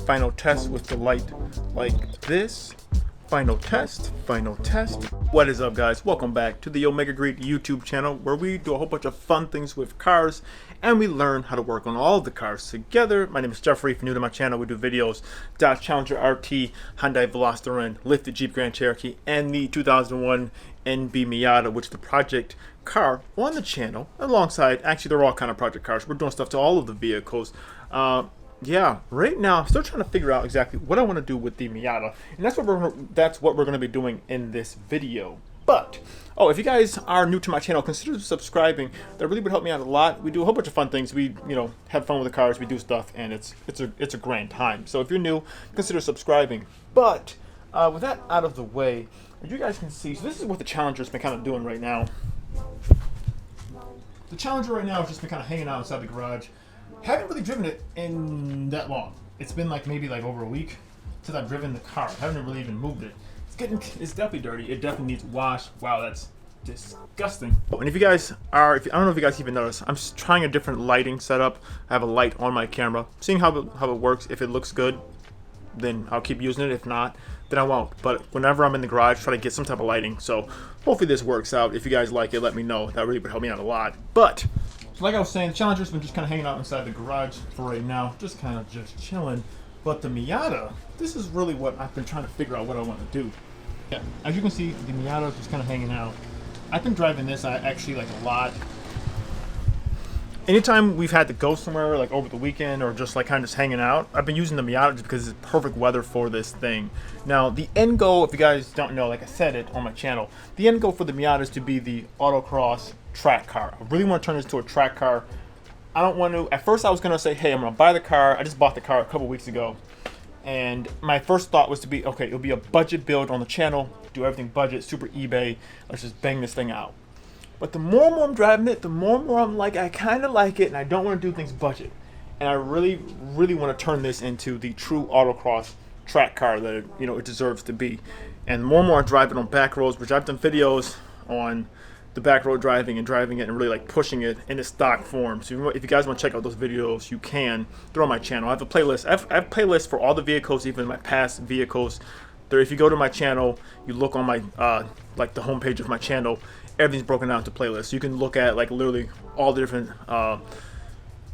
Final test with the light like this. Final test. What is up, guys? Welcome back to the OmegaGreed YouTube channel, where we do a whole bunch of fun things with cars and we learn how to work on all of the cars together. My name is Jeffrey. If you're new to my channel, we do videos: Dodge Challenger RT, Hyundai Veloster N, lifted Jeep Grand Cherokee, and the 2001 NB Miata, which is the project car on the channel. Alongside, actually, they're all kind of project cars. We're doing stuff to all of the vehicles. Yeah, right now I'm still trying to figure out exactly what I want to do with the Miata, and that's what we're going to be doing in this video. But if you guys are new to my channel, consider subscribing. That really would help me out a lot. We do a whole bunch of fun things. We have fun with the cars. We do stuff, and it's a grand time. So if you're new, consider subscribing. But with that out of the way, as you guys can see, so this is what the Challenger's been kind of doing right now. The Challenger right now has just been kind of hanging out inside the garage. Haven't really driven it in that long. It's been maybe over a week since I've driven the car. I haven't really even moved it. It's definitely dirty. It definitely needs wash. Wow, that's disgusting. And if you guys I don't know if you guys even noticed, I'm just trying a different lighting setup. I have a light on my camera, seeing how it works. If it looks good, then I'll keep using it. If not, then I won't. But whenever I'm in the garage, try to get some type of lighting. So hopefully this works out. If you guys like it, let me know. That really would help me out a lot. But so like I was saying, the Challenger's been just kind of hanging out inside the garage for right now, just chilling. But the Miata, this is really what I've been trying to figure out what I want to do. Yeah, as you can see, the Miata is just kind of hanging out. I've been driving this actually a lot. Anytime we've had to go somewhere over the weekend or just kind of just hanging out, I've been using the Miata just because it's perfect weather for this thing. Now the end goal, if you guys don't know, like I said it on my channel, the end goal for the Miata is to be the autocross track car. I really want to turn this into a track car. I don't want to. At first I was gonna say, hey, I'm gonna buy the car. I just bought the car a couple weeks ago, and my first thought was to be, okay, it'll be a budget build on the channel, do everything budget, super eBay, let's just bang this thing out. But the more and more I'm driving it, the more and more I'm like, I kind of like it, and I don't want to do things budget. And I really, really want to turn this into the true autocross track car that it deserves to be. And the more and more I drive it on back roads, which I've done videos on the back road driving and really pushing it in its stock form. So if you guys want to check out those videos, you can. They're on my channel. I have a playlist. I have playlists for all the vehicles, even my past vehicles. If you go to my channel, you look on my the homepage of my channel, everything's broken down into playlists. So you can look at literally all the different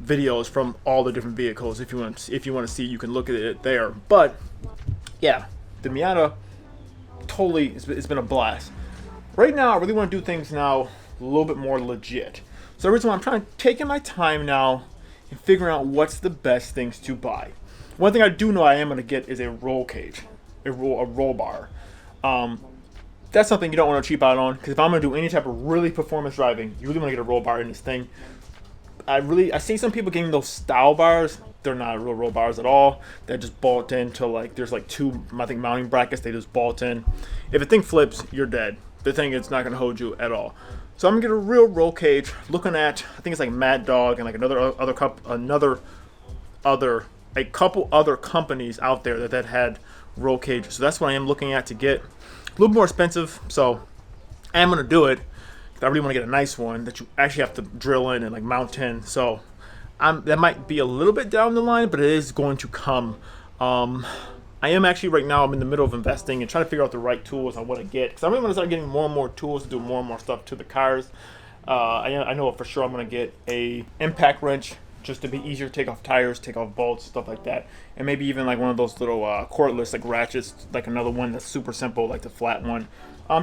videos from all the different vehicles. If you want to see, you can look at it there. But yeah, the Miata totally it's been a blast. Right now, I really want to do things now a little bit more legit. So the reason why I'm taking my time now and figuring out what's the best things to buy. One thing I do know I am going to get is a roll cage, a roll bar. That's something you don't want to cheap out on, because if I'm going to do any type of really performance driving, you really want to get a roll bar in this thing. I see some people getting those style bars. They're not real roll bars at all. They're just bolt in to there's two, I think, mounting brackets. They just bolt in. If the thing flips, you're dead. The thing is not going to hold you at all. So I'm going to get a real roll cage, looking at, I think it's Mad Dog and a couple other companies out there that had roll cages. So that's what I am looking at to get. A little more expensive, so I am going to do it. I really want to get a nice one that you actually have to drill in and mount in. So that might be a little bit down the line, but it is going to come. I am actually right now, I'm in the middle of investing and trying to figure out the right tools I want to get, because I really want to start getting more and more tools to do more and more stuff to the cars. I know for sure I'm going to get a impact wrench, just to be easier to take off tires, take off bolts, stuff like that. And maybe even one of those little cordless ratchets, another one that's super simple, the flat one.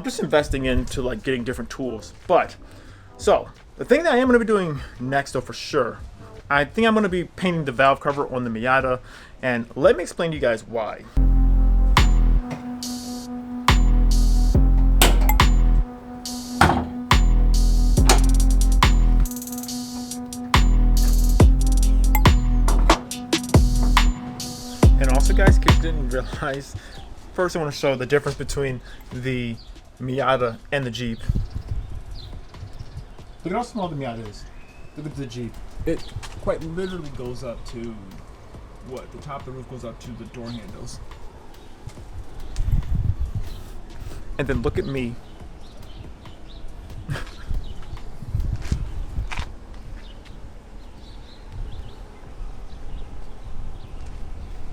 Just investing into getting different tools. But so the thing that I am going to be doing next, though, for sure, I think I'm going to be painting the valve cover on the Miata, and let me explain to you guys why. And also, guys, kids didn't realize, first I want to show the difference between the Miata and the Jeep. Look at how small the Miata is. Look at the Jeep. It quite literally goes up to, what, the top of the roof goes up to the door handles. And then look at me.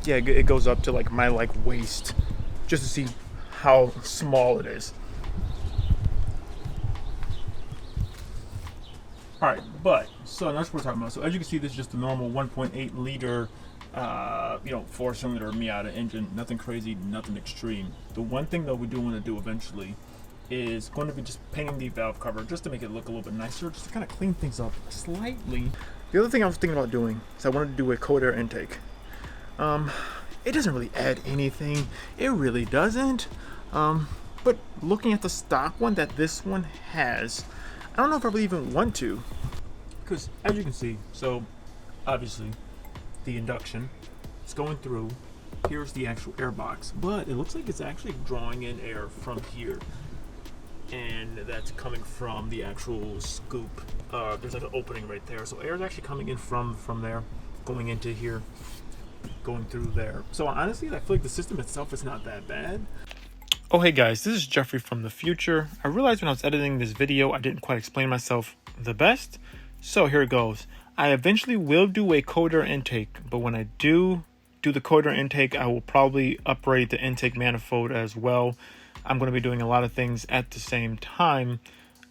Yeah, it goes up to like my waist, just to see how small it is. All right, but so that's what we're talking about. So as you can see, this is just the normal 1.8 liter, 4-cylinder Miata engine. Nothing crazy, nothing extreme. The one thing though we do want to do eventually is going to be just painting the valve cover just to make it look a little bit nicer, just to kind of clean things up slightly. The other thing I was thinking about doing is I wanted to do a cold air intake. It doesn't really add anything. It really doesn't. But looking at the stock one that this one has, I don't know if I really even want to. Because as you can see, so obviously the induction is going through. Here's the actual air box, but it looks like it's actually drawing in air from here. And that's coming from the actual scoop. There's like an opening right there. So air is actually coming in from there, going into here, going through there. So honestly, I feel like the system itself is not that bad. Oh hey guys, this is Jeffrey from the future. I realized when I was editing this video I didn't quite explain myself the best, so here it goes. I eventually will do a cold air intake, but when I do the cold air intake, I will probably upgrade the intake manifold as well. I'm going to be doing a lot of things at the same time.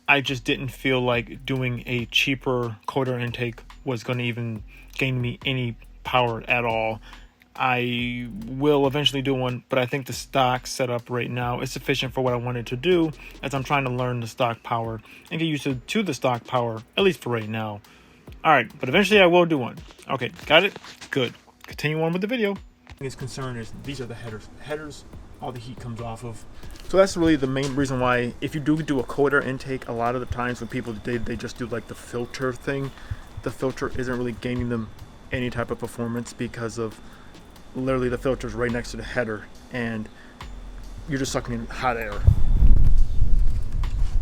I just didn't feel like doing a cheaper cold air intake was going to even gain me any power at all. I will eventually do one, but I think the stock setup right now is sufficient for what I wanted to do, as I'm trying to learn the stock power and get used to the stock power, at least for right now. Alright, but eventually I will do one. Okay, got it? Good. Continue on with the video. His concern is these are the headers. Headers, all the heat comes off of. So that's really the main reason why, if you do a cold air intake, a lot of the times when people they just do like the filter thing, the filter isn't really gaining them any type of performance because of literally the filter's right next to the header and you're just sucking in hot air.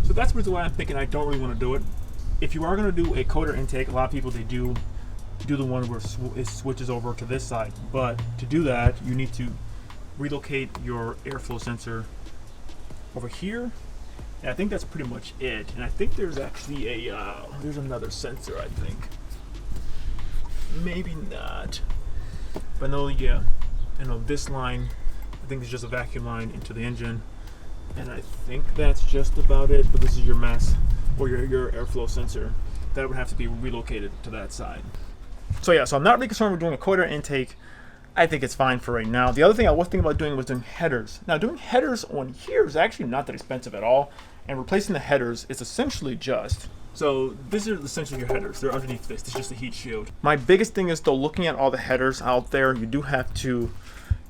So that's the reason why I'm thinking I don't really want to do it. If you are going to do a cold air intake, a lot of people, they do the one where it switches over to this side, but to do that you need to relocate your airflow sensor over here, and I think that's pretty much it. And I think there's actually a there's another sensor, I think. Maybe not, but no, yeah, I know this line, I think it's just a vacuum line into the engine, and I think that's just about it. But this is your mass or your airflow sensor that would have to be relocated to that side. So yeah, so I'm not really concerned with doing a cold air intake. I think it's fine for right now. The other thing I was thinking about doing was doing headers. Now doing headers on here is actually not that expensive at all, and replacing the headers is essentially just, so these are essentially your headers. They're underneath this. It's just a heat shield. My biggest thing is though, looking at all the headers out there, you do have to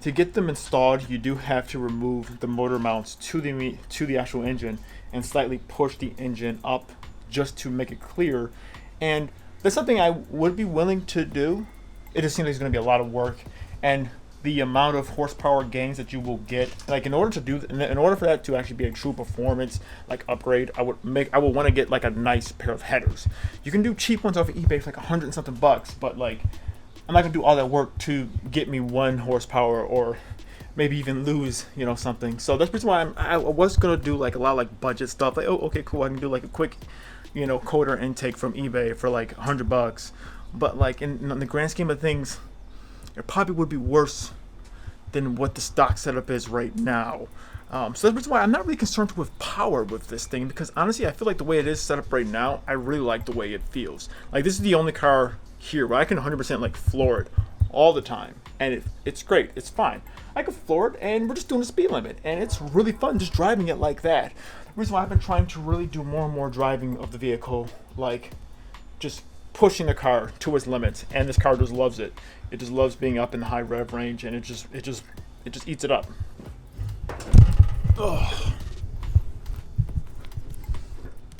get them installed, you do have to remove the motor mounts to the actual engine and slightly push the engine up just to make it clear. And that's something I would be willing to do. It just seems like it's going to be a lot of work, and the amount of horsepower gains that you will get, like in order for that to actually be a true performance like upgrade, I would want to get like a nice pair of headers. You can do cheap ones off of eBay for like $100 and something bucks, but like I'm not gonna do all that work to get me 1 horsepower or maybe even lose, something. So that's the reason why I was gonna do like a lot of like budget stuff. Like, oh, okay, cool, I can do like a quick, cold air intake from eBay for like $100. But like in the grand scheme of things, it probably would be worse than what the stock setup is right now. So that's the reason why I'm not really concerned with power with this thing, because honestly I feel like the way it is set up right now, I really like the way it feels. Like this is the only car here where I can 100% like floor it all the time, and it's great, it's fine. I can floor it and we're just doing the speed limit, and it's really fun just driving it like that. The reason why I've been trying to really do more and more driving of the vehicle, like just pushing the car to its limits, and this car just loves it. It just loves being up in the high rev range, and it just eats it up. Ugh.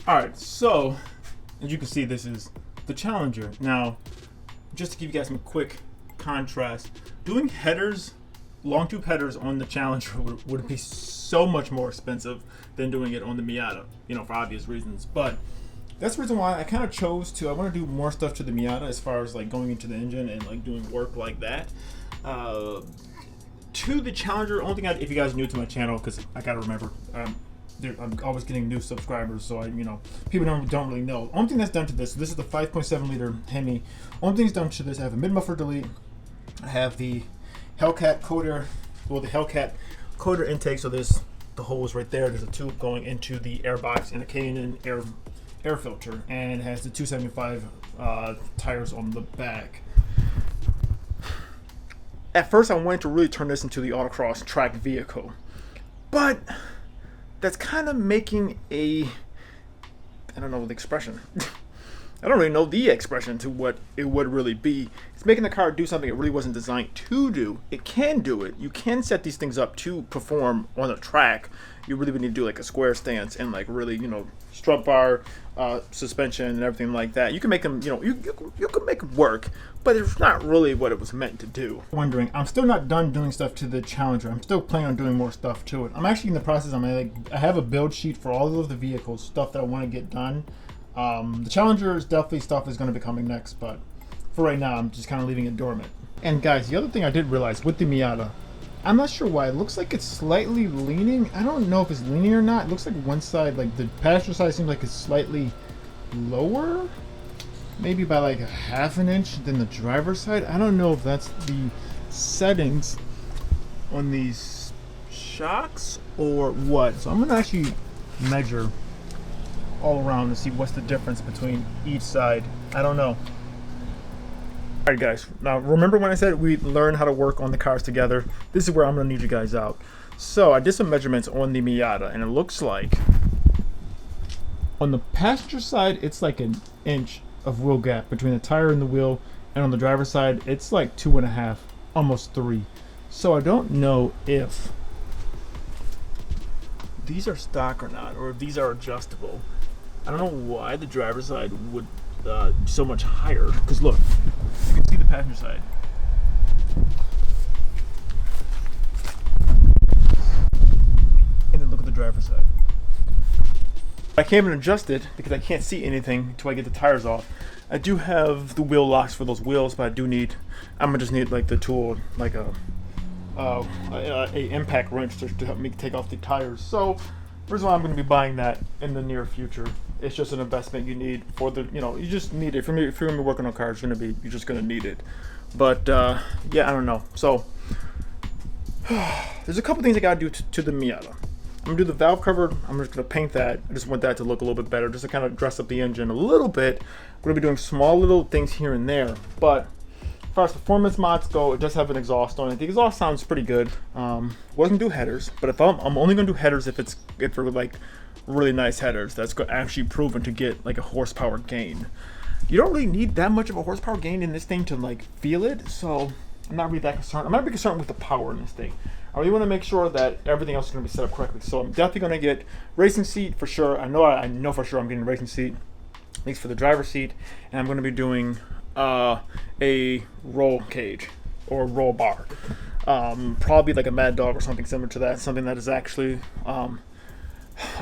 All right, so as you can see, this is the Challenger. Now, just to give you guys some quick contrast, doing headers, long tube headers on the Challenger would be so much more expensive than doing it on the Miata, you know, for obvious reasons. But that's the reason why I kind of chose to, I want to do more stuff to the Miata as far as like going into the engine and like doing work like that. To the Challenger, only thing if you guys are new to my channel, because I gotta remember, I'm always getting new subscribers, so people don't really know. Only thing that's done to this is the 5.7 liter Hemi. Only thing that's done to this, I have a mid muffler delete. I have the Hellcat coder, the Hellcat coder intake. So there's the hose right there. There's a tube going into the air box and a K&N air filter, and it has the 275 tires on the back. At first, I wanted to really turn this into the autocross track vehicle, but that's kind of making I don't know the expression. I don't really know the expression to what it would really be. It's making the car do something it really wasn't designed to do. It can do it. You can set these things up to perform on a track. You really would need to do like a square stance and like really, strut bar, suspension and everything like that. You can make them, you can make it work, but it's not really what it was meant to do. Wondering, I'm still not done doing stuff to the Challenger. I'm still planning on doing more stuff to it. I'm actually in the process. I have a build sheet for all of the vehicles, stuff that I want to get done. The Challenger is definitely stuff is going to be coming next, but for right now, I'm just kind of leaving it dormant. And guys, the other thing I did realize with the Miata, I'm not sure why. It looks like it's slightly leaning. I don't know if it's leaning or not. It looks like one side, like the passenger side, seems like it's slightly lower, maybe by like a half an inch than the driver's side. I don't know if that's the settings on these shocks or what. So I'm gonna actually measure all around to see what's the difference between each side. I don't know. Alright guys, now remember when I said we learn how to work on the cars together? This is where I'm going to need you guys out. So I did some measurements on the Miata, and it looks like on the passenger side it's like an inch of wheel gap between the tire and the wheel, and on the driver's side it's like 2.5, almost 3. So I don't know if these are stock or not, or if these are adjustable. I don't know why the driver's side would so much higher, because look, you can see the passenger side. And then look at the driver's side. I can't even adjust it because I can't see anything until I get the tires off. I do have the wheel locks for those wheels, but I'm gonna just need like the tool, like a impact wrench to help me take off the tires. So reason why I'm going to be buying that in the near future. It's just an investment you need for the, you just need it. If you're going to be working on cars, you're just going to need it. But yeah, I don't know. So there's a couple things I got to do to the Miata. I'm going to do the valve cover. I'm just going to paint that. I just want that to look a little bit better, just to kind of dress up the engine a little bit. I'm going to be doing small little things here and there. But as far as performance mods go, it does have an exhaust on it. The exhaust sounds pretty good. Wasn't gonna do headers, but if I'm only gonna do headers if they're like really nice headers that's actually proven to get like a horsepower gain. You don't really need that much of a horsepower gain in this thing to like feel it, so I'm not really that concerned. I'm not really concerned with the power in this thing. I really want to make sure that everything else is going to be set up correctly. So I'm definitely going to get racing seat for sure. I know for sure I'm getting a racing seat, at least for the driver's seat, and I'm going to be doing a roll cage or roll bar, probably like a Mad Dog or something similar to that, something that is actually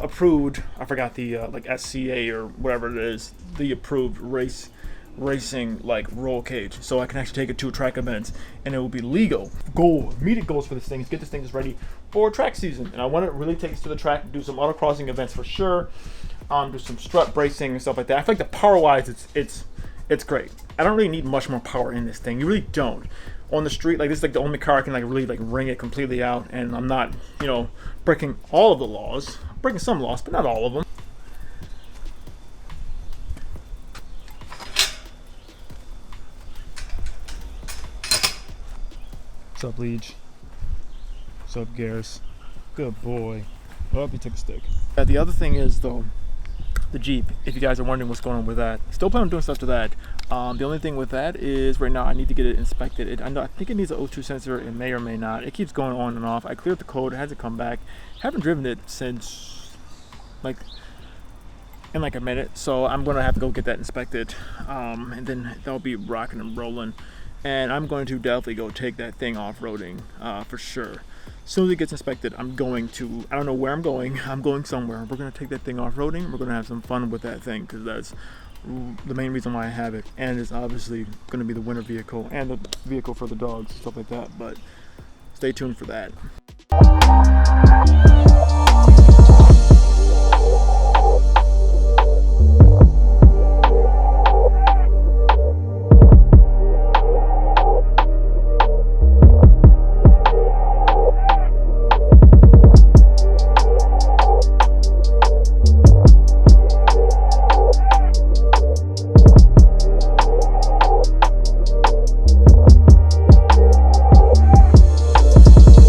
approved. I forgot the like SCA or whatever it is, the approved racing like roll cage, so I can actually take it to track events and it will be legal. Immediate goals for this thing is get this thing just ready for track season, and I want to really take this to the track and do some autocrossing events for sure. Do some strut bracing and stuff like that. I feel like the power wise it's great. I don't really need much more power in this thing. You really don't. On the street, like this is like the only car I can like really like ring it completely out, and I'm not, breaking all of the laws. I'm breaking some laws, but not all of them. What's up, Leech? What's up, Garrus? Good boy. Oh, he took a stick. The other thing is though, the Jeep, if you guys are wondering what's going on with that. Still plan on doing stuff to that. The only thing with that is right now I need to get it inspected. I think it needs an O2 sensor. It may or may not. It keeps going on and off. I cleared the code. It hasn't come back. Haven't driven it since in like a minute, so I'm gonna have to go get that inspected, and then that'll be rocking and rolling. And I'm going to definitely go take that thing off-roading for sure. As soon as it gets inspected, I'm going to, I don't know where I'm going somewhere. We're going to take that thing off-roading. We're going to have some fun with that thing, because that's the main reason why I have it. And it's obviously going to be the winter vehicle and the vehicle for the dogs and stuff like that. But stay tuned for that.